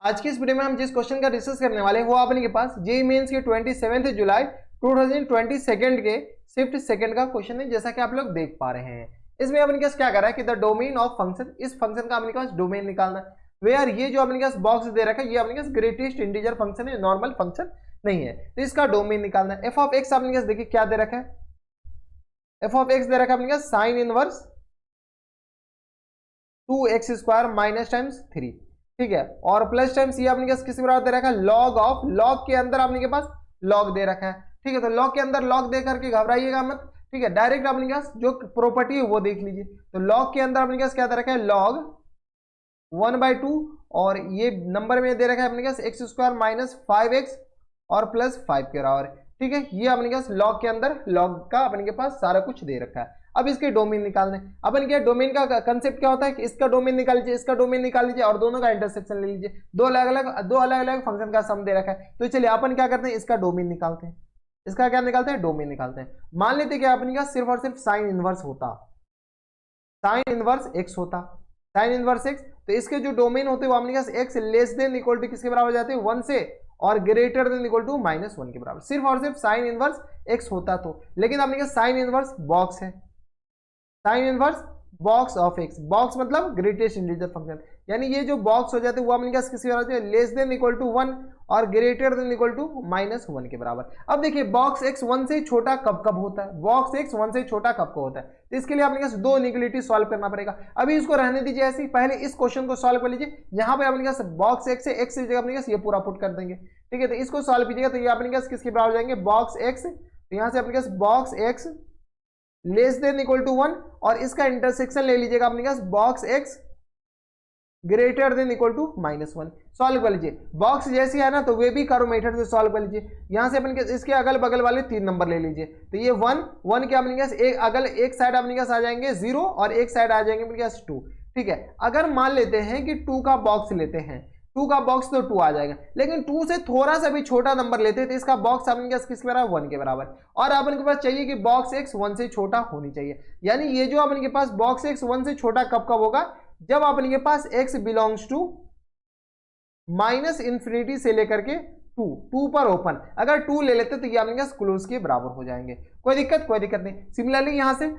आज की इस वीडियो में हम जिस क्वेश्चन का डिस्कस करने वाले हैं वो अपने के पास जेईई मेंस के 27 जुलाई 2022 के शिफ्ट सेकंड का क्वेश्चन है, जैसा कि आप लोग देख पा रहे हैं। इसमें अपने पास क्या कर रहा है कि द डोमेन ऑफ फंक्शन, इस फंक्शन का अपने पास डोमेन निकालना है। वेयर ये जो अपने पास बॉक्स दे रखा है ये अपने पास ग्रेटेस्ट इंटीजर फंक्शन है, नॉर्मल फंक्शन नहीं है, तो इसका डोमेन निकालना है। एफ ऑफ एक्स अपने पास देखिए क्या दे रखा है, एफ ऑफ एक्स दे रखा है अपने पास sine inverse 2x² minus times 3, ठीक है, और प्लस टाइम्स ये अपने पास किसी बराबर दे रखा है लॉग ऑफ, लॉग के अंदर अपने के पास लॉग दे रखा है, ठीक है। तो लॉग के अंदर लॉग दे करके घबराइएगा मत, ठीक है, डायरेक्ट अपने पास जो प्रॉपर्टी है वो देख लीजिए। तो लॉग के अंदर अपने पास क्या दे रखा है लॉग 1/2, और ये नंबर में दे रखा है अपने पास x² माइनस 5x और प्लस 5 के बराबर, ठीक है। ये अपने पास लॉग के अंदर लॉग का अपने के पास सारा कुछ दे रखा है। अब इसके डोमेन निकालने, अपन क्या डोमेन का कंसेप्ट क्या होता है कि इसका डोमेन निकाल लीजिए, इसका डोमेन निकाल लीजिए और दोनों का इंटरसेक्शन ले लीजिए। दो अलग अलग फंक्शन का सम दे रखा है। तो चलिए अपन क्या करते हैं, इसका डोमेन निकालते हैं। इसका क्या निकालते हैं, डोमेन निकालते हैं। मान लेते कि अपने का सिर्फ और सिर्फ साइन इनवर्स होता, साइन इनवर्स एक्स होता, साइन इनवर्स एक्स, तो इसके जो डोमेन होते हैं वो अपने पास x less than equal to किसके बराबर जाते हैं 1 से, और ग्रेटर देन इक्वल टू -1 के बराबर, सिर्फ और सिर्फ साइन इनवर्स एक्स होता तो। लेकिन अपने पास साइन इनवर्स बॉक्स है, sine inverse box of x, box मतलब ग्रेटेस्ट इंटीजर फंक्शन, यानी ये जो बॉक्स हो जाते हैं वो अपने पास किसी बराबर लेस देन इक्वल टू 1 और ग्रेटर देन इक्वल टू -1 के बराबर। अब देखिए बॉक्स एक्स 1 से छोटा कब कब होता है, बॉक्स एक्स 1 से छोटा कब कब होता है, तो इसके लिए अपने पास दो इनइक्वालिटी सॉल्व करना पड़ेगा। अभी इसको रहने दीजिए ऐसे ही, पहले इस क्वेश्चन को सॉल्व कर लीजिए। यहाँ पे अपने पास बॉक्स एक्स है, एक्स की जगह अपने पास ये पूरा पुट कर देंगे, ठीक है। तो इसको सॉल्व कीजिएगा तो ये अपने पास किसके बराबर जाएंगे बॉक्स एक्स, तो यहाँ से अपने पास box x less than equal to 1 और इसका इंटरसेक्शन ले लीजिएगा अपने पास box x greater than equal to -1। Solve कर लीजिए, बॉक्स जैसी है ना तो वे भी करो मेथड से सॉल्व कर लीजिए। यहां से अपन इसके अगल बगल वाले 3 नंबर ले लीजिए, तो ये 1 के अपने पास एक साइड अपने पास आ जाएंगे 0 और एक साइड आ जाएंगे अपने पास 2, ठीक है। अगर मान लेते हैं कि 2 का बॉक्स लेते हैं, 2 का बॉक्स तो 2 आ जाएगा, लेकिन 2 से थोड़ा सा भी छोटा नंबर लेते हैं तो इसका बॉक्स अपने पास किसके बराबर 1 के बराबर, और अपन के पास चाहिए कि बॉक्स एक्स 1 से छोटा होनी चाहिए। यानी ये जो अपन के पास बॉक्स एक्स 1 से छोटा कब कब होगा, जब अपन के पास x बिलोंग्स टू -∞ से लेकर के 2 पर ओपन, अगर 2 ले लेते तो ये अपने पास क्लोज के बराबर हो जाएंगे। कोई दिक्कत नहीं। सिमिलरली यहां से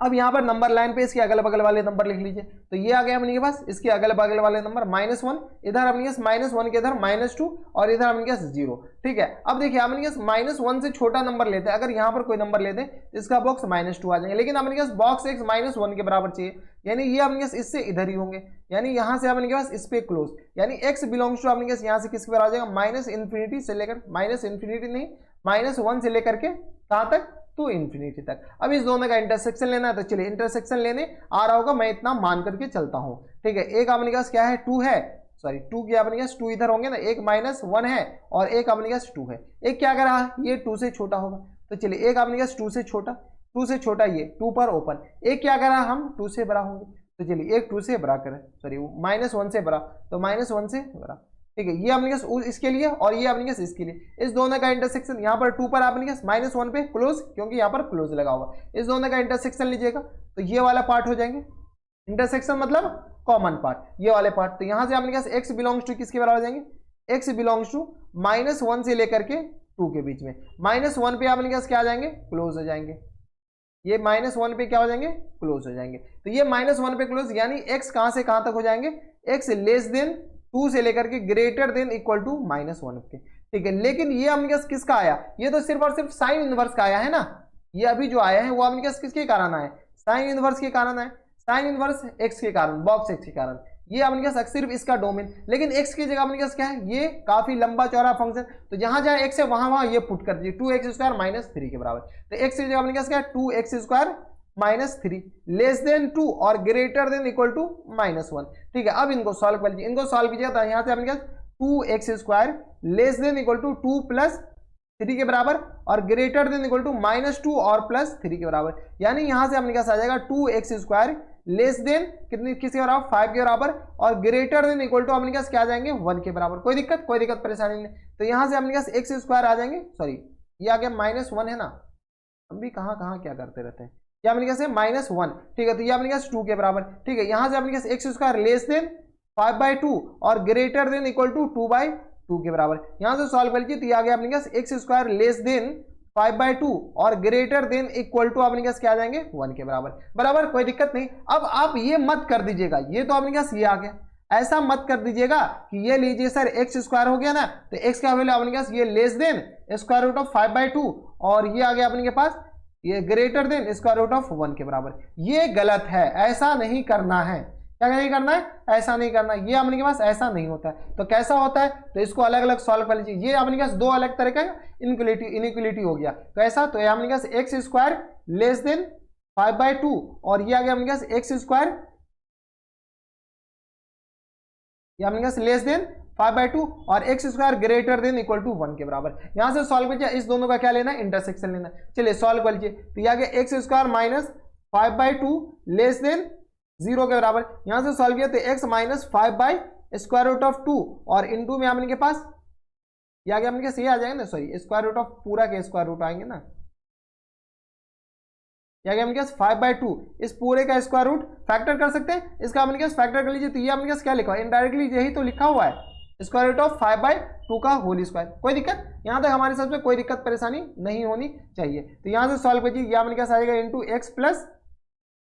अब यहाँ पर नंबर लाइन पे इसके अगल बगल वाले नंबर लिख लीजिए, तो ये आ गया अपने के पास इसके अगल बगल वाले नंबर -1, इधर अपने पास -1 के इधर -2 और इधर अपने पास 0, ठीक है। अब देखिए अपने पास -1 से छोटा नंबर लेते हैं, अगर यहाँ पर कोई नंबर लेते हैं इसका बॉक्स -2 आ जाएंगे, लेकिन अपने पास बॉक्स एक्स -1 के बराबर चाहिए, यानी ये अपने पास इससे इधर ही होंगे, यानी यहाँ से अपने पास इस पे क्लोज, यानी x बिलोंग्स टू अपने पास यहाँ से किसके बराबर आ जाएगा -∞ से लेकर -1 से लेकर के कहाँ तक तो इन्फिनिटी तक। अब इस दोनों का इंटरसेक्शन लेना है, तो चलिए इंटरसेक्शन लेने आ रहा होगा, मैं इतना मान करके चलता हूं, ठीक है। एक अपने पास क्या है 2 है, सॉरी 2 क्या अपने पास 2 इधर होंगे ना, एक -1 है और एक अपने पास 2 है, एक क्या कर रहा है ये 2 से छोटा होगा, तो चलिए एक अपने पास 2 से छोटा ये 2 पर ओपन, एक क्या कर रहा है हम 2 से बड़ा होंगे, तो चलिए एक 2 से बड़ा करें, सॉरी -1 से बड़ा, तो -1 से बड़ा, ठीक है। ये अपने पास इसके लिए और ये अपने पास इसके लिए, इस दोनों का इंटरसेक्शन यहाँ पर 2 पर अपने पास -1 पे क्लोज, क्योंकि यहाँ पर क्लोज लगा हुआ, इस दोनों का इंटरसेक्शन लीजिएगा तो ये वाला पार्ट हो जाएंगे, इंटरसेक्शन मतलब कॉमन पार्ट, ये वाले पार्ट, तो यहाँ से अपने पास x बिलोंग्स टू किसके बराबर हो जाएंगे, x बिलोंग्स टू -1 से लेकर के 2 के बीच में, -1 पे अपने पास क्या आ जाएंगे क्लोज हो जाएंगे, ये -1 पे क्या हो जाएंगे क्लोज हो जाएंगे, तो ये -1 पे क्लोज, यानी x कहां से कहां तक हो जाएंगे, x लेस देन 2 से लेकर के ग्रेटर देन इक्वल टू -1 के, ठीक है। लेकिन ये अपने पास किसका आया, ये तो सिर्फ और सिर्फ साइन इनवर्स का आया है ना, ये अभी जो आया है वो अपने पास किसके कारण आया, साइन इनवर्स के कारण आया, साइन इनवर्स एक्स के कारण, बॉक्स एक्स के कारण, ये अपने पास सिर्फ इसका डोमेन, लेकिन एक्स की जगह अपने पास क्या है, ये काफी लंबा चौड़ा फंक्शन, तो जहां जहां एक्स है वहां ये पुट कर दीजिए 2x² -3 के बराबर, तो एक्स की जगह अपने पास क्या है 2x² -3 लेस देन 2 और ग्रेटर देन इक्वल टू -1, ठीक है। अब इनको सॉल्व कर लीजिए, इनको सॉल्व कीजिएगा तो यहाँ से अपने पास 2x² less than equal to 2 + 3 के बराबर और ग्रेटर देन इक्वल टू -2 और +3 के बराबर, यानी यहाँ से अपने पास आ जाएगा 2x² लेस देन कितनी किसके बराबर 5 के बराबर और ग्रेटर देन इक्वल टू अपने पास क्या आ जाएंगे 1 के बराबर। कोई दिक्कत परेशानी नहीं, तो यहाँ से अपने पास x² आ जाएंगे, सॉरी ये आ गया -1 है ना, हम भी कहाँ क्या करते रहते हैं, ये अपने पास है -1, ठीक है, तो ये अपने पास 2 के बराबर, ठीक है। यहाँ से अपने पास x² लेस देन 5/2 और ग्रेटर देन इक्वल टू 2/2 के बराबर। यहां से सॉल्व कर लीजिए तो ये आ गया अपने पास एक्स स्क्वायर लेस देन 5/2 और ग्रेटर देन इक्वल टू अपने पास क्या आ जाएंगे 1 के बराबर। बराबर, कोई दिक्कत नहीं। अब आप ये मत कर दीजिएगा, ये तो अपने पास ये आ गया, ऐसा मत कर दीजिएगा कि ये लीजिए सर एक्स स्क्वायर हो गया ना, तो एक्स का वैल्यू अपने पास ये less than square root of 5/2 और ये आ गया अपने के पास ये greater than square root of 1 के बराबर। ये गलत है, ऐसा नहीं करना है। क्या नहीं करना है? ऐसा नहीं करना है। ये अपने के पास ऐसा नहीं होता है। तो कैसा होता है? तो इसको अलग अलग सॉल्व कर लीजिए। ये अपने पास दो अलग तरह का इनइक्वलिटी हो गया। कैसा? तो ये अपने पास एक्स स्क्वायर लेस देन 5/2 और ये आ गया अपने पास एक्स स्क्वायर, ये अपने पास लेस देन 5/2 और x square greater than equal to 1 के बराबर। यहां से सॉल्व कीजिए, इस दोनों का क्या लेना है? इंटरसेक्शन लेना है। चलिए सॉल्व कर लीजिए। तो ये आ गया x square minus 5/2 less than 0 के बराबर। यहां से सॉल्व किया तो x माइनस 5/स्क्वायर रूट ऑफ 2 और इनटू में अपने के पास ये आ गया अपने के, ये आ जाएगा ना, सॉरी स्क्वायर रूट ऑफ पूरा के स्क्वायर रूट आएंगे ना, ये आ गया अपने पास 5/2, इस पूरे का स्क्वायर रूट फैक्टर कर सकते हैं, इसका अपने पास फैक्टर कर लीजिए। तो ये अपने पास क्या लिखा है? इनडायरेक्टली यही तो लिखा हुआ है, स्क्वायर रूट ऑफ 5/2 का होल स्क्वायर। कोई दिक्कत? यहां तक हमारे सबसे कोई दिक्कत परेशानी नहीं होनी चाहिए। तो यहां से सॉल्व कीजिए, ये अपने पास आएगा into x plus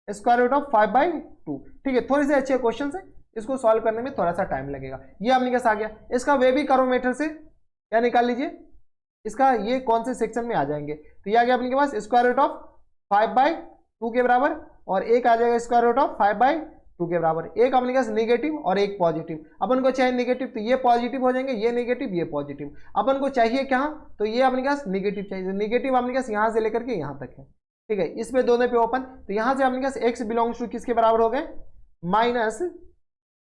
square root of 5/2। ठीक है, थोड़े से अच्छे क्वेश्चन है, इसको सॉल्व करने में थोड़ा सा टाइम लगेगा। ये अपने पास आ गया। इसका वे भी करो मेथड से क्या निकाल लीजिए, इसका ये कौन से सेक्शन में आ जाएंगे। तो ये आ गया अपने के पास स्क्वायर रूट ऑफ 5/2 के बराबर और एक आ जाएगा स्क्वायर रूट ऑफ 5/2 के बराबर। एक अपने पास नेगेटिव और एक पॉजिटिव। अपन को चाहिए नेगेटिव, तो ये पॉजिटिव हो जाएंगे, ये नेगेटिव ये पॉजिटिव। अपन को चाहिए क्या? तो ये अपने पास नेगेटिव चाहिए। नेगेटिव अपने पास यहाँ से लेकर के यहाँ तक है। ठीक है, इसमें दोनों पे ओपन। तो यहां से अपने पास x बिलोंग्स टू किसके बराबर हो गए? माइनस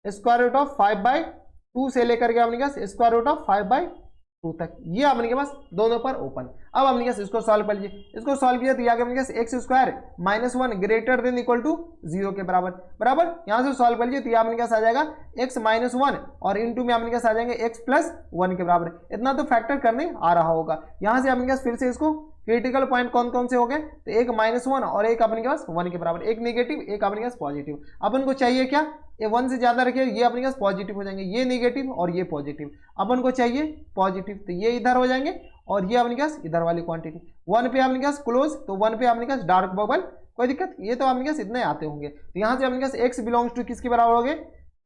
स्क्वायर रूट ऑफ 5/2 से लेकर के अपने पास स्क्वायर रूट ऑफ 5/2 तक, ये अपने के पास दोनों पर ओपन। अब अपने पास इसको सॉल्व कर लीजिए। इसको सॉल्व किया तो ये अपने पास x square minus 1 greater than equal to 0 के बराबर। बराबर, यहां से सॉल्व कर लीजिए तो ये अपने पास आ जाएगा x माइनस 1 और इंटू में अपने पास आ जाएंगे x प्लस 1 के बराबर। इतना तो फैक्टर करने आ रहा होगा। यहां से अपने पास फिर से इसको क्रिटिकल पॉइंट कौन कौन से हो गए? तो एक -1 और एक अपने के पास 1 के बराबर, एक नेगेटिव एक अपने के पास पॉजिटिव। अपन को चाहिए क्या? ये 1 से ज्यादा रखिए, ये अपने के पास पॉजिटिव हो जाएंगे, ये नेगेटिव और ये पॉजिटिव। अपन को चाहिए पॉजिटिव, तो ये इधर हो जाएंगे और ये अपने के पास इधर वाली क्वांटिटी। 1 पे अपने के पास क्लोज, तो 1 पे अपने के पास डार्क बबल। कोई दिक्कत? ये तो अपने के पास इतने आते होंगे। तो यहाँ से अपने के पास एक्स बिलोंग्स टू किसके बराबर हो गए?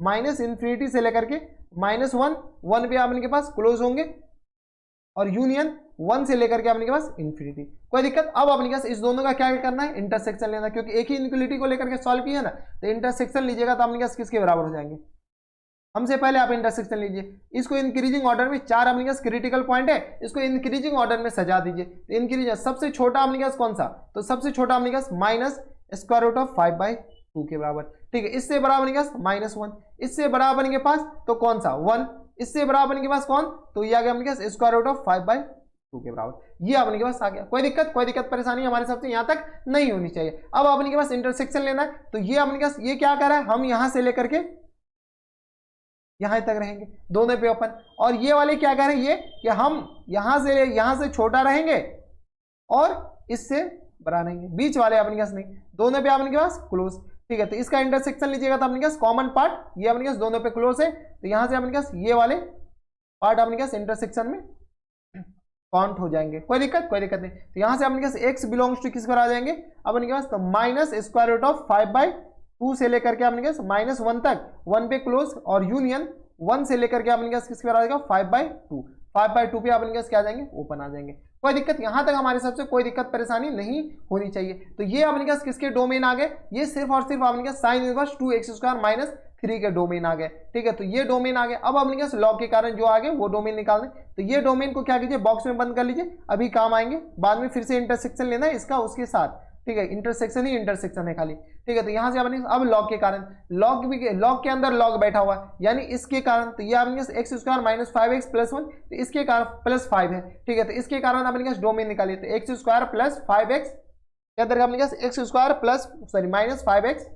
-∞ से लेकर के -1, 1 पे अपने के पास क्लोज होंगे और यूनियन 1 से लेकर के अपने के पास इन्फिनिटी। कोई दिक्कत? अब अपने पास इस दोनों का क्या करना है? इंटरसेक्शन लेना, क्योंकि एक ही इनइक्वालिटी को लेकर के सॉल्व किया ना, तो इंटरसेक्शन लीजिएगा तो अपने पास किसके बराबर हो जाएंगे? हमसे पहले आप इंटरसेक्शन लीजिए। इसको इंक्रीजिंग ऑर्डर में 4 अपने पास क्रिटिकल पॉइंट है, इसको इंक्रीजिंग ऑर्डर में सजा दीजिए। तो इंक्रीज सबसे छोटा अपने पास कौन सा? तो सबसे छोटा अपने पास माइनस स्क्वायर रूट ऑफ 5/2 के बराबर। ठीक है, इससे बड़ा अपने पास -1, इससे बड़ा अपने के पास तो कौन सा? 1, इससे बड़ा अपने के पास कौन? तो ये आ गया अपने पास स्क्वायर रूट ऑफ 5/2 के बराबर। ये अपने के पास आ गया। कोई दिक्कत? कोई दिक्कत परेशानी हमारे हिसाब से यहाँ तक नहीं होनी चाहिए। अब अपने के पास इंटरसेक्शन लेना है, तो ये अपने के पास ये क्या कर रहा है? हम यहां से लेकर के यहां तक रहेंगे, दोनों पे ओपन। और ये वाले क्या कह रहे हैं? ये कि हम यहां से छोटा रहेंगे और इससे बड़ा रहेंगे, बीच वाले अपने के पास नहीं, दोनों पे अपने के पास क्लोज। ठीक है, तो इसका इंटरसेक्शन लीजिएगा तो अपने के पास कॉमन पार्ट ये अपने के पास दोनों पे क्लोज है, तो यहां से अपने के पास ये वाले पार्ट अपने के पास इंटरसेक्शन में काउंट हो जाएंगे। कोई दिक्कत? कोई दिक्कत नहीं। तो यहां से अपने के पास एक्स बिलोंग्स टू किस पर आ जाएंगे अपने के पास? तो माइनस स्क्वायर रूट ऑफ 5/2 से लेकर के अपने के पास -1 तक, 1 पे क्लोज और यूनियन 1 से लेकर के अपने के पास किस पर आ जाएगा? 5/2। 5/2 पे अपने के पास क्या आ जाएंगे? ओपन आ जाएंगे। कोई दिक्कत? यहां तक हमारे सबसे कोई दिक्कत परेशानी नहीं होनी चाहिए। तो ये अपने के पास किसके डोमेन आ गए? ये सिर्फ और सिर्फ अपने के साइन इनवर्स 2x² - 3 के डोमेन आ गए। ठीक है, तो ये डोमेन आ गए। अब अपने के पास लॉग के कारण जो आ गए वो डोमेन निकाल दें। तो ये डोमेन को क्या कीजिए? बॉक्स में बंद कर लीजिए, अभी काम आएंगे, बाद में फिर से इंटरसेक्शन लेना है इसका उसके साथ। ठीक है, इंटरसेक्शन ही इंटरसेक्शन है खाली। ठीक है, तो यहां से अपने अब लॉग के कारण, लॉग के अंदर लॉग बैठा हुआ है, यानी इसके कारण, तो ये अपने x² - 5x + 1, तो इसके कारण +5 है। ठीक है, तो इसके कारण अपने पास डोमेन निकालिए, तो x² + 5x क्या दरगा अपने पास? x² plus -5x,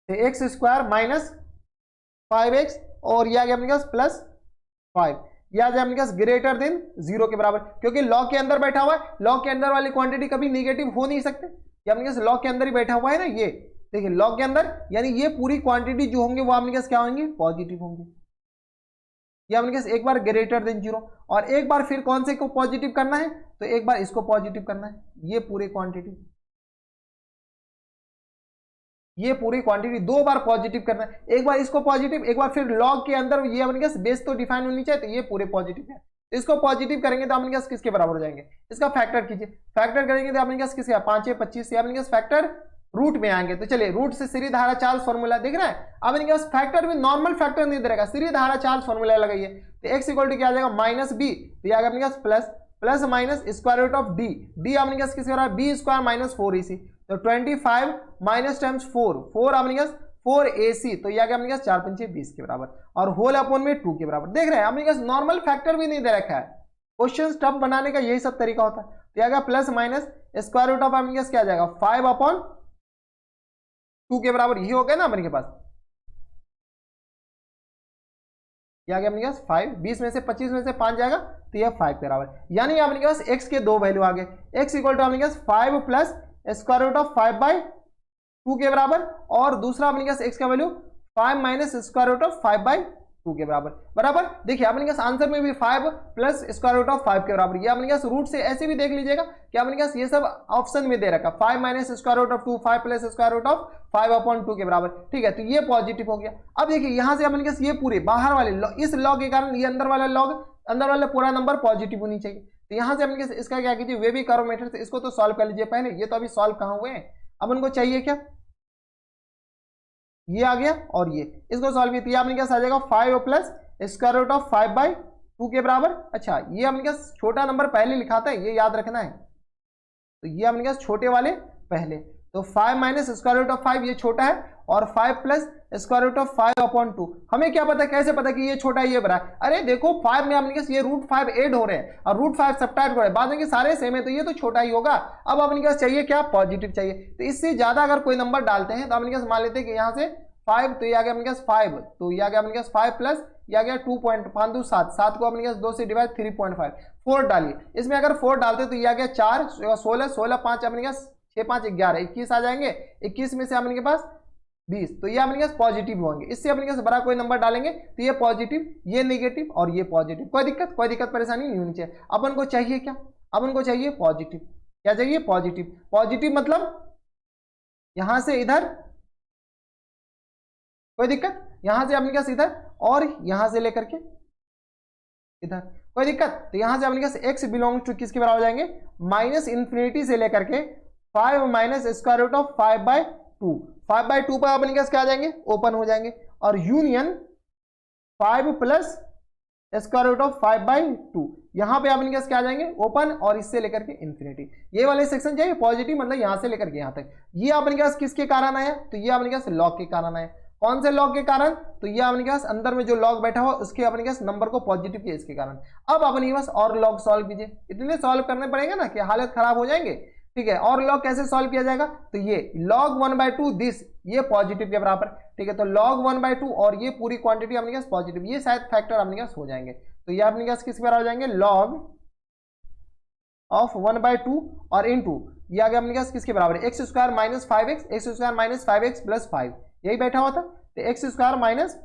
x² - 5x और यह आ गया अपने पास +5, यह आ जाए अपने पास ग्रेटर देन 0 के बराबर, क्योंकि लॉग के अंदर बैठा हुआ है। लॉग के अंदर वाली क्वांटिटी कभी निगेटिव हो नहीं सकते, ये अपने पास लॉग के अंदर ही बैठा हुआ है ना ये, देखिए लॉग के अंदर, यानी ये पूरी क्वांटिटी जो होंगे वो अपने पास क्या होंगे, पॉजिटिव होंगे। ये अपने पास एक बार ग्रेटर देन 0 और एक बार फिर कौन से को पॉजिटिव करना है, तो एक बार इसको पॉजिटिव करना है। ये पूरी क्वांटिटी दो बार पॉजिटिव करना है, एक बार इसको पॉजिटिव, एक बार फिर लॉग के अंदर ये अपने पास बेस तो डिफाइन होनी चाहिए, तो ये पूरे पॉजिटिव है। इसको पॉजिटिव करेंगे तो अपने पास किसके बराबर हो जाएंगे, इसका फैक्टर कीजिए, फैक्टर करेंगे तो अपने पास किसका 5 है 25 से अपने पास फैक्टर रूट में आएंगे। तो चलिए रूट से सीधी धारा चार्ज फॉर्मूला दिख रहा है, अब इनके पास फैक्टर में नॉर्मल फैक्टर नहीं दे रहेगा, सीधी धारा चार्ज फॉर्मूला लगाइए। तो x इक्वल टू क्या आ जाएगा माइनस बी, तो आएगा अपने पास plus plus minus square root of D, D अपने पास किसके बराबर बी स्क्वायर माइनस 4ac, तो 25 माइनस टाइम्स 4 अपने पास 4ac, तो यह अपने पास 4 पंचे 20 के बराबर, और होल अपॉन में 2 के बराबर। देख रहे हैं अपने पास नॉर्मल फैक्टर भी नहीं दे रखा है, क्वेश्चन टफ बनाने का यही सब तरीका होता है। तो यह plus minus square root of अपने पास क्या आ जाएगा 5 अपॉन 2 के बराबर, ये हो गया ना अपने के पास, क्या गया अपने पास 5, 20 में से 25 में से 5 जाएगा, तो यह 5 के बराबर, यानी अपने पास x के दो वैल्यू आ गए, x इक्वल टू अपने पास 5 प्लस स्क्वायर रूट ऑफ 5/2 के बराबर, और दूसरा अपने पास x का value 5 minus square root of 5/2 के बराबर। देखिए अपने पास आंसर में भी 5 प्लस स्क्वायर रूट ऑफ 5 के बराबर, ये अपने पास रूट से ऐसे भी देख लीजिएगा कि अपने पास ये सब ऑप्शन में दे रखा 5 minus square root of 2, 5 plus square root of 5 upon 2 के बराबर, ठीक है। तो ये पॉजिटिव हो गया। अब देखिए यहां से अपने पास ये पूरे बाहर वाले इस लॉग के कारण ये अंदर वाला पूरा नंबर पॉजिटिव होनी चाहिए। तो यहां से अपने इसका क्या कीजिए, वे भी करो मेथड से इसको तो सॉल्व कर लीजिए पहले, ये तो अभी सॉल्व कहाँ हुए हैं। अब उनको चाहिए क्या, ये आ गया और ये, इसको सॉल्व किया आपने क्या आ जाएगा 5 प्लस स्क्वायर रूट ऑफ 5/2 के बराबर। अच्छा ये अपने क्या छोटा नंबर पहले लिखाता है, ये याद रखना है, तो ये अपने क्या छोटे वाले पहले, तो 5 माइनस स्क्वायर रूट ऑफ 5 ये छोटा है, और 5 plus square root of 5 upon 2, हमें क्या पता, कैसे पता कि ये छोटा है ये बड़ा है, अरे देखो 5 में अपने पास ये √5 ऐड हो रहे हैं और √5 सब्ट्रैक्ट हो रहे हैं, बाद में सारे सेम है, तो ये तो छोटा ही होगा। अब अपने पास चाहिए क्या, पॉजिटिव चाहिए। तो इससे ज्यादा अगर कोई नंबर डालते हैं तो अपने पास मान लेते हैं कि यहाँ से 5, तो ये आ गया अपने पास 5, तो ये आ गया अपने पास 5 प्लस ये आ गया 2.5 7, 7 को अपने पास 2 से डिवाइड 3.5, 4 डालिए, इसमें अगर 4 डालते तो ये आ गया 4, 16, 16 5 अपने पास 6 5 11, 21 आ जाएंगे, 21 में से अपने के पास 20, तो ये अपने पास पॉजिटिव होंगे। इससे अपने पास बड़ा कोई नंबर डालेंगे तो ये पॉजिटिव, ये नेगेटिव और ये पॉजिटिव, कोई दिक्कत परेशानी नहीं होनी चाहिए। अपन को चाहिए क्या, अपन को चाहिए पॉजिटिव, क्या चाहिए पॉजिटिव। पॉजिटिव मतलब यहां से इधर, कोई दिक्कत, यहां से अपने पास इधर और यहां से लेकर के इधर, कोई दिक्कत। तो यहां से अपने पास x बिलोंग टू किसके बराबर जाएंगे, -∞ से लेकर के 5 माइनस स्क्वायर रूट ऑफ 5/2, 5/2 पर अपने पास क्या आ जाएंगे, ओपन हो जाएंगे, और union 5 plus square root of 5/2, यहां पे अपने पास क्या आ जाएंगे, ओपन, और इससे लेकर के इन्फिनिटी। ये वाले सेक्शन चाहिए पॉजिटिव, मतलब यहां से लेकर के यहां तक। ये अपने पास किसके कारण आया, तो ये अपने पास लॉग के कारण आया। कौन से लॉग के कारण, तो ये अपने पास अंदर में जो लॉग बैठा हुआ उसके अपने पास नंबर को पॉजिटिव किया इसके कारण। अब अपने पास और लॉग सॉल्व कीजिए, इतने सॉल्व करने पड़ेंगे ना कि हालत खराब हो जाएंगे, ठीक है। और लॉग कैसे सॉल्व किया जाएगा, तो ये log 1/2 दिस, ये पॉजिटिव के बराबर, ठीक है। तो log 1/2 और ये पूरी क्वांटिटी अपने पास पॉजिटिव, ये शायद फैक्टर अपने पास हो जाएंगे, तो ये अपने पास किसके बराबर हो जाएंगे, log ऑफ 1/2 और इनटू ये आ गया अपने पास किसके बराबर, x square minus 5x, x square minus 5x plus 5, यही बैठा हुआ था, तो x square minus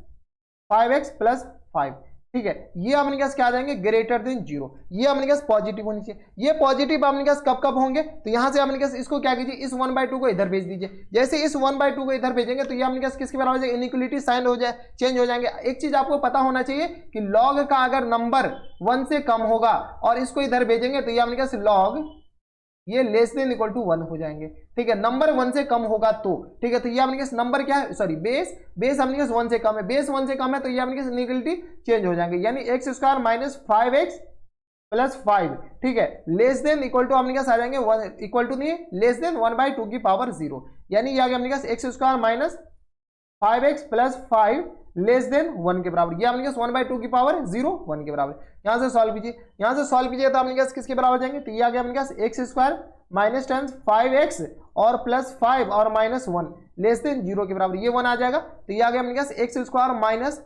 5x plus 5, ठीक है। ये अपने पास क्या आ जाएंगे, ग्रेटर देन 0, ये अपने पास पॉजिटिव होनी चाहिए। ये पॉजिटिव अपने पास कब कब होंगे, तो यहां से अपने पास इसको क्या कीजिए, इस 1/2 को इधर भेज दीजिए। जैसे इस 1/2 को इधर भेजेंगे तो ये अपने पास किसके बराबर हो जाएगा, इनइक्वालिटी साइन हो जाए, चेंज हो जाएंगे। एक चीज आपको पता होना चाहिए कि लॉग का अगर नंबर 1 से कम होगा और इसको इधर भेजेंगे तो ये अपने पास लॉग ये लेस देन इक्वल टू 1 हो जाएंगे, ठीक है। नंबर 1 से कम होगा तो, ठीक है। तो ये अपने पास नंबर क्या है, सॉरी बेस अपने पास 1 से कम है, बेस 1 से कम है, तो ये अपने पास इनइक्वालिटी चेंज हो जाएंगे, यानी x square minus 5x plus 5, ठीक है, लेस देन इक्वल टू अपने पास आ जाएंगे 1, इक्वल टू नहीं लेस देन 1/2 की पावर 0, यानी ये आ गया अपने पास x square minus 5x plus 5 less than 1 के बराबर, ये अपने पास 1/2 की पावर 0 1 के बराबर। यहां से सॉल्व कीजिए, यहां से सॉल्व कीजिए तो अपने पास किसके बराबर जाएंगे, तो ये आ गया अपने पास x स्क्वायर माइनस 5x और प्लस 5 और माइनस 1 लेस देन 0 के बराबर, ये 1 आ जाएगा। तो ये आ गया अपने पास x स्क्वायर माइनस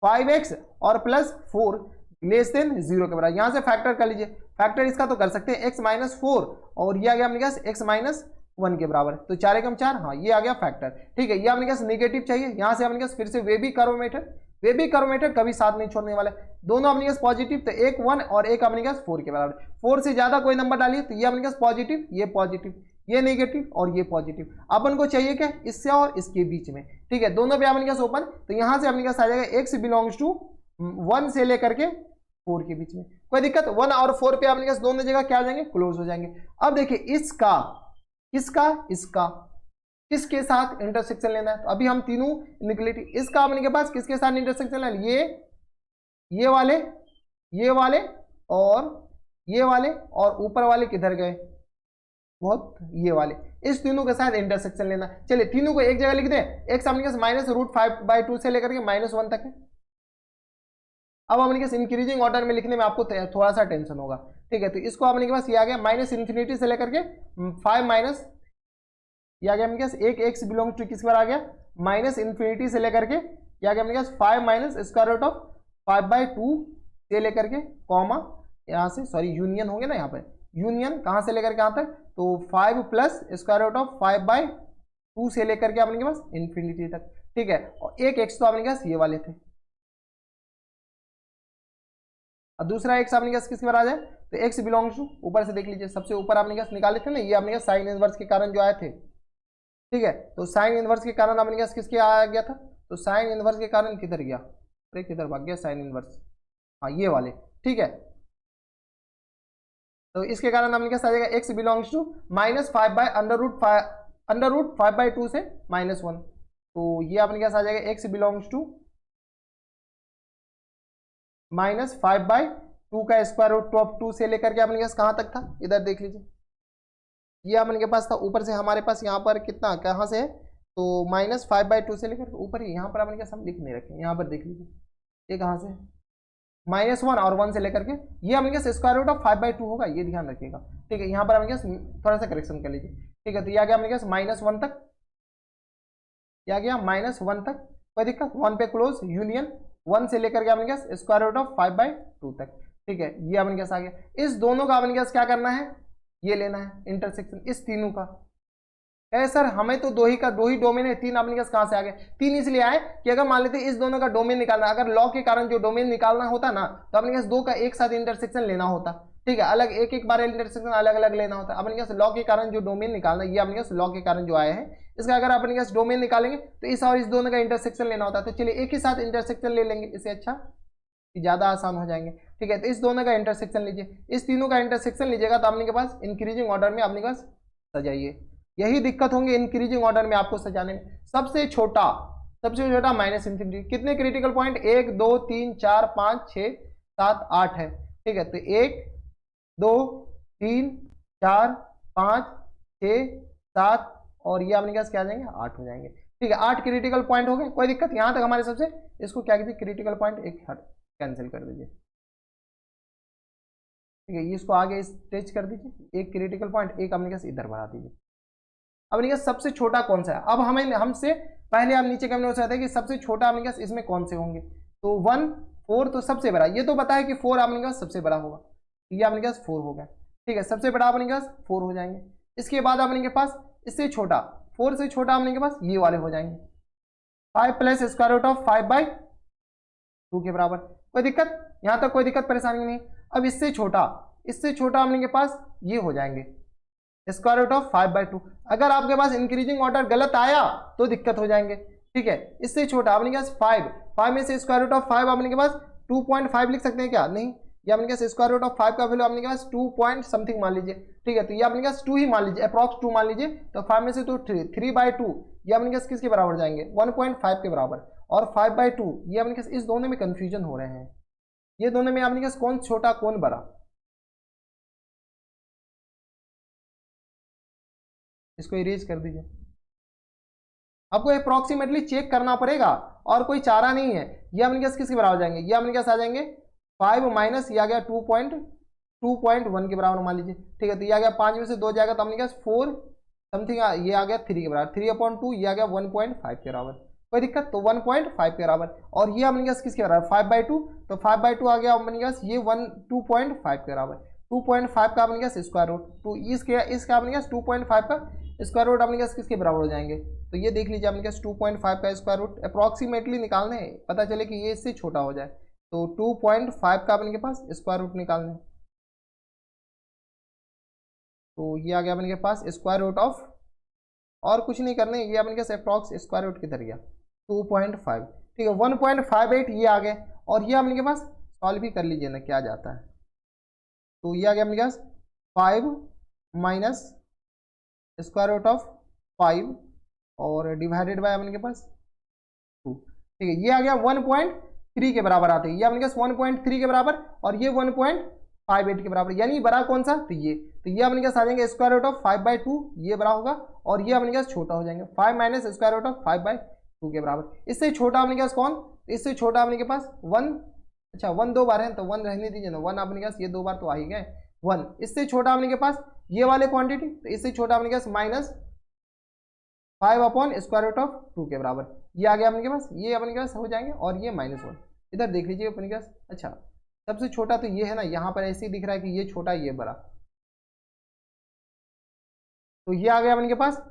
5x और प्लस 4 लेस देन 0 के बराबर। यहां से फैक्टर कर लीजिए, फैक्टर इसका तो कर सकते हैं x माइनस 4 और ये आ गया अपने पास x माइनस 1 के बराबर। तो 4 एकम 4, हाँ ये आ गया फैक्टर। ठीक है, ये अपने पास नेगेटिव चाहिए, यहाँ से अपने पास फिर से वे भी कर्वोमीटर कभी साथ नहीं छोड़ने वाला, दोनों अपने पास पॉजिटिव, तो एक 1 और एक अपने पास 4 के बराबर। 4 से ज्यादा कोई नंबर डालिए तो ये अपने पास पॉजिटिव, ये नेगेटिव और ये पॉजिटिव। अपन को चाहिए क्या, इससे और इसके बीच में। ठीक है, दोनों पे अपने पास ओपन, तो यहाँ से अपने पास आ जाएगा x बिलोंग्स टू 1 से लेकर के 4 के बीच में। कोई दिक्कत, 1 और 4 पे अपने पास दोनों जगह क्या आ जाएंगे, क्लोज हो जाएंगे। अब देखिए इसका किसके साथ इंटरसेक्शन लेना है, तो अभी हम तीनों इनइक्वालिटी, इसका अपने के पास किसके साथ इंटरसेक्शन लेना है, ये वाले और ऊपर वाले किधर गए, बहुत ये वाले, इस तीनों के साथ इंटरसेक्शन लेना। चलिए तीनों को एक जगह लिख दें, एक अपने पास -√5/2 से लेकर के -1 तक है। अब अपने पास इंक्रीजिंग ऑर्डर में लिखने में आपको थोड़ा सा टेंशन होगा। ठीक है, तो इसको अपने के पास ये आ गया -∞ से लेकर के 5 माइनस, ये आ गया अपने पास एक x बिलोंग्स टू किस बार आ गया, -∞ से लेकर के ये आ गया अपने पास 5 माइनस √5/2 से लेकर के कॉमा, यहाँ से सॉरी यूनियन होंगे ना, यहाँ पर यूनियन कहाँ से लेकर के कहाँ तक, तो 5 प्लस √5/2 से लेकर के अपने के पास इन्फिनिटी तक। ठीक है, और एक x तो अपने के पास ये वाले थे, और दूसरा x अपने के पास किसके बार आ जाए, तो x बिलोंग्स टू, ऊपर से देख लीजिए सबसे ऊपर अपने के पास निकाले थे ना, ये अपने के पास साइन इनवर्स के कारण जो आए थे। ठीक है, तो साइन इनवर्स के कारण अपने के पास किसके आ गया था, तो साइन इनवर्स के कारण किधर गया, अरे किधर भाग गया साइन इनवर्स, हाँ ये वाले। ठीक है, तो इसके कारण अपने के पास आ जाएगा x बिलोंग्स टू -5/√5/2 से -1, तो ये अपने के पास आ जाएगा x बिलोंग्स टू -5/2 का √2 से लेकर के अपने के पास कहाँ तक था, इधर देख लीजिए, ये अपने के पास था, ऊपर से हमारे पास यहाँ पर कितना कहाँ से है, तो -5/2 से लेकर ऊपर ही, यहाँ पर अपने के पास हम लिख नहीं रखे, यहाँ पर देख लीजिए ये कहाँ से है, -1 और 1 से लेकर के ये अपने के पास √5/2 होगा, ये ध्यान रखिएगा। ठीक है, यहाँ पर अपने के पास थोड़ा सा करेक्शन कर लीजिए। ठीक है, तो ये आ गया अपने के पास -1 तक, ये आ गया -1 तक, कोई दिक्कत, 1 पे क्लोज यूनियन, 1 से लेकर के अपने के पास √5/2 तक। ठीक है, ये अपने के पास आ गया। इस दोनों का अपने के पास क्या करना है, ये लेना है इंटरसेक्शन, इस तीनों का। सर हमें तो दो ही डोमेन है, 3 अपने के पास कहाँ से आ गए, 3 इसलिए आए कि अगर मान लेते इस दोनों का डोमेन निकालना, अगर लॉ के कारण जो डोमेन निकालना होता ना, तो अपने के पास 2 का एक साथ इंटरसेक्शन लेना होता। ठीक है, अलग एक बार इंटरसेक्शन अलग अलग लेना होता। अपने के पास लॉ के कारण जो डोमेन निकालना, ये अपने पास लॉ के कारण जो आए हैं, इसका अगर अपने पास डोमेन निकालेंगे तो इस और इस दोनों का इंटरसेक्शन लेना होता। तो चलिए एक ही साथ इंटरसेक्शन ले लेंगे, इससे अच्छा ज्यादा आसान हो जाएंगे। ठीक है, तो इस दोनों का इंटरसेक्शन लीजिए, इस तीनों का इंटरसेक्शन लीजिएगा तो अपने के पास इंक्रीजिंग ऑर्डर में अपने पास सजाइए। यही दिक्कत होंगे इंक्रीजिंग ऑर्डर में आपको सजाने में। सबसे छोटा -∞, कितने क्रिटिकल पॉइंट, 1 2 3 4 5 6 7 8 है। ठीक है, तो 1 2 3 4 5 6 7 और ये अपने पास क्या आ जाएंगे, 8 हो जाएंगे। ठीक है, 8 क्रिटिकल पॉइंट हो गए, कोई दिक्कत, यहाँ तक हमारे सबसे, इसको क्या कीजिए, क्रिटिकल पॉइंट एक कैंसिल कर दीजिए। ठीक है, इसको आगे स्ट्रेच कर दीजिए, एक क्रिटिकल पॉइंट एक अपने पास इधर बढ़ा दीजिए। अब अपने पास सबसे छोटा कौन सा है, अब हमसे पहले आप नीचे कमेंट हो सकते हैं कि सबसे छोटा अपने पास इसमें कौन से होंगे, तो 1 4 तो सबसे बड़ा, ये तो पता है कि 4 अपने पास सबसे बड़ा होगा, ये अपने पास 4 होगा। ठीक है, सबसे बड़ा अपने पास 4 हो जाएंगे। इसके बाद अपने के पास इससे छोटा, 4 से छोटा अपने के पास ये वाले हो जाएंगे, 5 प्लस √5/2 के बराबर। कोई दिक्कत, यहाँ तक कोई दिक्कत परेशानी नहीं। अब इससे छोटा अपने के पास ये हो जाएंगे √5/2। अगर आपके पास इंक्रीजिंग ऑर्डर गलत आया तो दिक्कत हो जाएंगे। ठीक है, इससे छोटा अपने के पास 5 में से √5 अपने के पास 2.5 लिख सकते हैं क्या, नहीं, ये अपने पास √5 का वैल्यू अपने के पास 2 पॉइंट समथिंग मान लीजिए। ठीक है, तो ये अपने के पास 2 ही मान लीजिए, अप्रॉक्स 2 मान लीजिए, तो 5 में से तो 3/2 ये अपने पास किसके बराबर जाएंगे, 1.5 के बराबर, और 5/2 ये अपने पास, इस दोनों में कंफ्यूजन हो रहे हैं, ये दोनों में अपने पास कौन छोटा कौन बड़ा, इसको इरेज कर दीजिए। आपको अप्रॉक्सीमेटली चेक करना पड़ेगा और कोई चारा नहीं है। ये अपने पास किसके बराबर जाएंगे, ये अपने पास आ जाएंगे 5 माइनस ये आ गया 2.1 के बराबर मान लीजिए। ठीक है, तो ये आ गया 5 में से 2 जाएगा तो अपने पास 4 समथिंग, ये आ गया 3 के बराबर, 3/2 ये आ गया 1.5 के बराबर। कोई दिक्कत, तो 1.5 के बराबर, और ये अपने पास किसके बराबर 5/2, तो 5/2 आ गया अपने पास ये 2.5 के बराबर, 2.5 का अपने पास स्क्वायर रूट, तो इसका अपने पास 2.5 का स्क्वायर रूट अपने पास किसके बराबर हो जाएंगे, तो ये देख लीजिए अपने पास 2.5 का स्क्वायर रूट अप्रॉक्सीमेटली निकालने हैं, पता चले कि ये इससे छोटा हो जाए, तो 2.5 का अपने के पास स्क्वायर रूट निकालने हैं, तो ये आ गया अपने के पास स्क्वायर रूट ऑफ, और कुछ नहीं करने, ये अपने पास अप्रॉक्स स्क्वायर रूट किधर गया 2.5, ठीक है 1.58 ये आ गया, और ये अपने के पास सॉल्व भी कर लीजिए ना क्या जाता है, तो ये आ गया अपने पास 5 माइनस स्क्वायर रूट ऑफ 5 और डिवाइडेड बाय अपने के पास 2, ठीक है ये आ गया 1.3 के बराबर आते हैं, ये अपने पास 1.3 के बराबर और ये 1.58 के बराबर, यानी बड़ा कौन सा, तो ये अपने पास आ जाएंगे स्क्वायर रूट ऑफ 5/2, ये बड़ा होगा, और ये अपने पास छोटा हो जाएंगे 5 माइनस स्क्वायर रूट ऑफ 5/2 के बराबर। इससे छोटा अपने पास कौन, इससे छोटा अपने के पास 1, अच्छा 1 2 बार है तो 1 रहने दीजिए ना, 1 अपने पास ये 2 बार तो आ ही गए 1, इससे छोटा अपने के पास ये वाले क्वांटिटी, तो इससे छोटा अपने के पास -5 अपॉन स्क्वायर रूट ऑफ 2 के बराबर, ये आ गया अपने के पास, ये अपने के पास हो जाएंगे, और ये -1 इधर देख लीजिए अपने के पास, अच्छा सबसे छोटा तो ये है ना, यहाँ पर ऐसे ही दिख रहा है कि ये छोटा ये बड़ा, तो ये आ गया अपने के पास,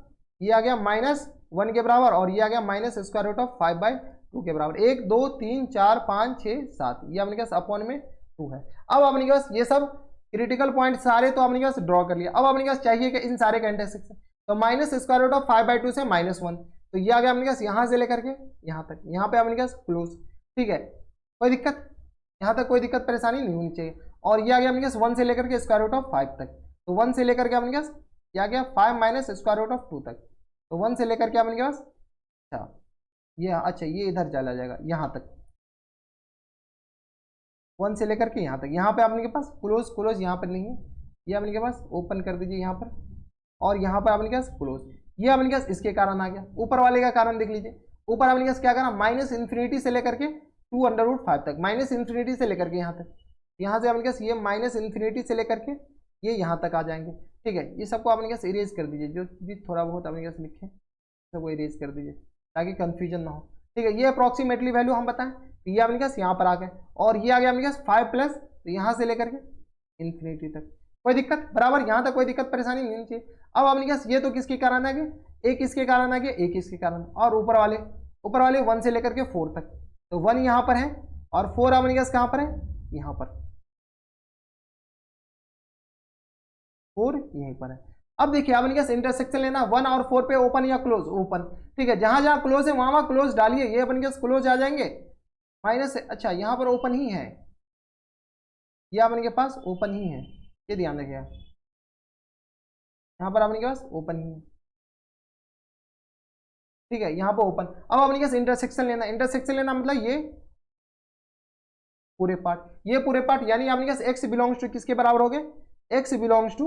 ये आ गया -1 के बराबर, और ये आ गया माइनस स्क्वायर रूट ऑफ 5/2 के बराबर, 1 2 3 4 5 6 7, ये अपने के पास अपॉन में 2 है। अब अपने के पास ये सब क्रिटिकल पॉइंट सारे तो अपने के पास ड्रॉ कर लिया, अब अपने के पास चाहिए कि इन सारे का इंटरसेक्शन, तो माइनस स्क्वायर रूट ऑफ 5/2 से -1, तो ये आ गया अपने पास यहाँ से लेकर के यहाँ तक, यहाँ पे अपने पास क्लोज, ठीक है कोई दिक्कत, यहाँ तक कोई दिक्कत परेशानी नहीं होनी चाहिए, और ये आ गया अपने पास 1 से लेकर के स्क्वायर रूट ऑफ 5 तक, तो 1 से लेकर के अपने पास ये आ गया 5 माइनस स्क्वायर रूट ऑफ 2 तक, तो 1 से लेकर के अपने के पास, अच्छा ये इधर चला जाएगा यहाँ तक, 1 से लेकर के यहाँ तक, यहाँ पे आपने के पास क्लोज यहाँ पर नहीं है, ये अपने के पास ओपन कर दीजिए यहाँ पर, और यहाँ पर अपने के पास क्लोज, ये अपने के पास इसके कारण आ गया, ऊपर वाले का कारण देख लीजिए, ऊपर अपने के पास क्या करना, -∞ से लेकर के 2√5 तक, -∞ से लेकर के यहाँ तक, यहाँ से अपने के पास ये -∞ से लेकर के ये यहाँ तक आ जाएंगे, ठीक है ये सबको अपने के पास इरेज कर दीजिए, जो भी थोड़ा बहुत अपने के पास लिखे सबको इरेज कर दीजिए ताकि कंफ्यूजन ना हो, ठीक है ये अप्रॉक्सीमेटली वैल्यू हम बताएं, तो ये अपने पास यहाँ पर आ गए, और ये आ गया अपने पास 5 प्लस, तो यहाँ से लेकर के इन्फिनिटी तक, कोई दिक्कत बराबर, यहाँ तक कोई दिक्कत परेशानी नहीं चाहिए। अब अपने पास ये तो किसके कारण आ गए, एक इसके कारण आ गया, एक इसके कारण, और ऊपर वाले 1 से लेकर के 4 तक, तो 1 यहाँ पर है और 4 अपने पास कहाँ पर है, यहाँ पर 4 यहीं पर है। अब देखिए अपने पास इंटरसेक्शन लेना, 1 और 4 पे ओपन या क्लोज, ओपन, ठीक है जहां जहां क्लोज है वहां क्लोज डालिए, ये अपने पास क्लोज आ जाएंगे, माइनस अच्छा यहाँ पर ओपन ही है, ये अपने के पास ओपन ही है, ये ध्यान रखिएगा, यहाँ पर अपने के पास ओपन ही है, ठीक है यहाँ पर ओपन। अब अपने पास इंटरसेक्शन लेना मतलब ये पूरे पार्ट, यानी अपने पास x बिलोंग्स टू किसके बराबर हो गए, x बिलोंग्स टू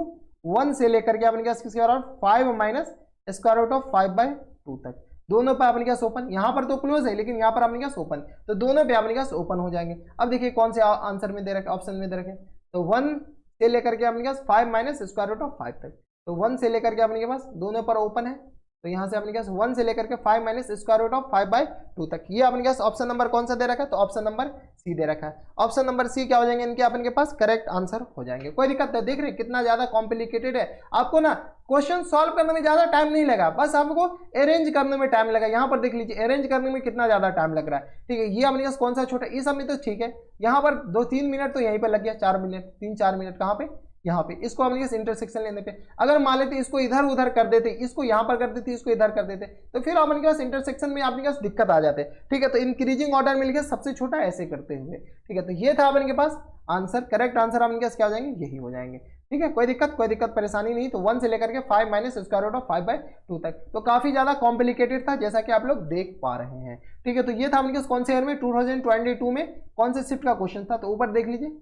1 से लेकर के अपने पास किसके बराबर 5 माइनस स्क्वायर रूट ऑफ 5/2 तक, दोनों पे अपने पास ओपन, यहाँ पर तो क्लोज है लेकिन यहाँ पर अपने पास ओपन, तो दोनों पे अपने पास ओपन हो जाएंगे। अब देखिए कौन से आंसर में दे रखे, ऑप्शन में दे रखे, तो 1 से लेकर के अपने पास 5 माइनस स्क्वायर रूट ऑफ 5 तक, तो 1 से लेकर के अपने के पास दोनों पर ओपन है, तो यहाँ से अपने पास 1 से लेकर के 5 माइनस स्क्वायर रूट ऑफ 5/2 तक, ये अपने पास ऑप्शन नंबर कौन सा दे रखा है, तो ऑप्शन नंबर सी दे रखा है। ऑप्शन नंबर सी क्या हो जाएंगे, इनके अपने के पास करेक्ट आंसर हो जाएंगे, कोई दिक्कत नहीं। देख रहे हैं कितना ज्यादा कॉम्प्लिकेटेड है, आपको ना क्वेश्चन सॉल्व करने में ज्यादा टाइम नहीं लगा, बस आपको अरेंज करने में टाइम लगा। यहाँ पर देख लीजिए अरेंज करने में कितना ज्यादा टाइम लग रहा है, ठीक है ये अपने पास कौन सा छोटा, इस सब में तो ठीक है, यहाँ पर 2-3 मिनट तो यहीं पर लग गया, 4 मिनट 3-4 मिनट कहाँ पे, यहाँ पे, इसको अपने पास इंटरसेक्शन लेने पे, अगर मान लेते इसको इधर उधर कर देते, इसको यहाँ पर कर देते, इसको इधर कर देते, तो फिर अपने पास इंटरसेक्शन में अपने पास दिक्कत आ जाते, ठीक है। तो इंक्रीजिंग ऑर्डर में लिखे सबसे छोटा ऐसे करते हुए, ठीक है, तो ये था अपने के पास आंसर, करेक्ट आंसर अपने पास क्या हो जाएंगे, यही हो जाएंगे, ठीक है। कोई दिक्कत परेशानी नहीं, तो 1 से लेकर के 5 माइनस स्क्वायर रूट ऑफ 5/2 तक, तो काफी ज्यादा कॉम्प्लिकेटेड था जैसा कि आप लोग देख पा रहे हैं, ठीक है। तो ये था अपने पास कौन से ईयर में, 2022 में कौन से शिफ्ट का क्वेश्चन था, तो ऊपर देख लीजिए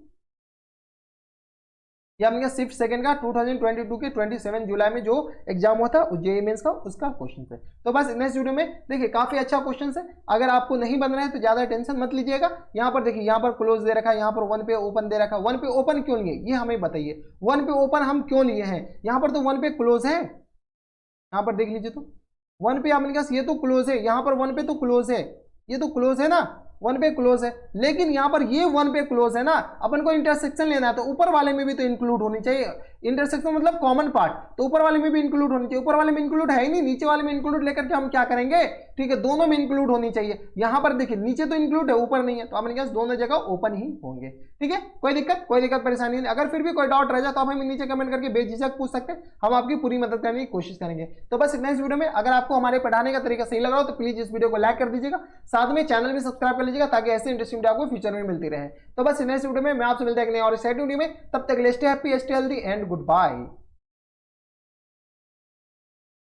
ये अपने शिफ्ट सेकंड का 2022 के 27 जुलाई में जो एग्जाम हुआ था जेईई मेंस का, उसका क्वेश्चन है। तो बस नेक्स्ट वीडियो में देखिए काफी अच्छा क्वेश्चन है, अगर आपको नहीं बन रहा है तो ज्यादा टेंशन मत लीजिएगा। यहाँ पर देखिए यहाँ पर क्लोज दे रखा है, यहाँ पर 1 पे ओपन दे रखा है, 1 पे ओपन क्यों लिए ये हमें बताइए, 1 पे ओपन हम क्यों लिए हैं, यहाँ पर तो 1 पे क्लोज है, यहाँ पर देख लीजिए तो 1 पे आपने कहा ये तो क्लोज है, यहाँ पर 1 पे तो क्लोज है, ये तो क्लोज है ना, 1 पे क्लोज है, लेकिन यहाँ पर ये 1 पे क्लोज है ना, अपन को इंटरसेक्शन लेना है तो ऊपर वाले में भी तो इंक्लूड होनी चाहिए। इंटरसेक्शन मतलब कॉमन पार्ट, तो ऊपर वाले में भी इंक्लूड होनी चाहिए। ऊपर वाले में इंक्लूड है ही नहीं, नीचे वाले में इंक्लूड लेकर के हम क्या करेंगे, ठीक है, दोनों में इंक्लूड होनी चाहिए। यहाँ पर देखिए नीचे तो इंक्लूड है, ऊपर नहीं है, तो हमने कहा दोनों जगह ओपन ही होंगे। ठीक है, कोई दिक्कत परेशानी नहीं। अगर फिर भी कोई डाउट रह जाए तो आप हमें नीचे कमेंट करके बेझिझक पूछ सकते हैं, हम आपकी पूरी मदद करने की कोशिश करेंगे। तो बस नेक्स्ट वीडियो में अगर आपको हमारे पढ़ाने का तरीका सही लग रहा हो तो प्लीज इस वीडियो को लाइक कर दीजिएगा, साथ में चैनल भी सब्सक्राइब कर लीजिएगा ताकि ऐसे इंटरेस्टिंग वीडियो आपको फ्यूचर में मिलती रहे। तो बस नेक्स्ट वीडियो में मैं आपसे मिलता है और सेट वीडियो में, तब तक stay happy, stay healthy and good bye.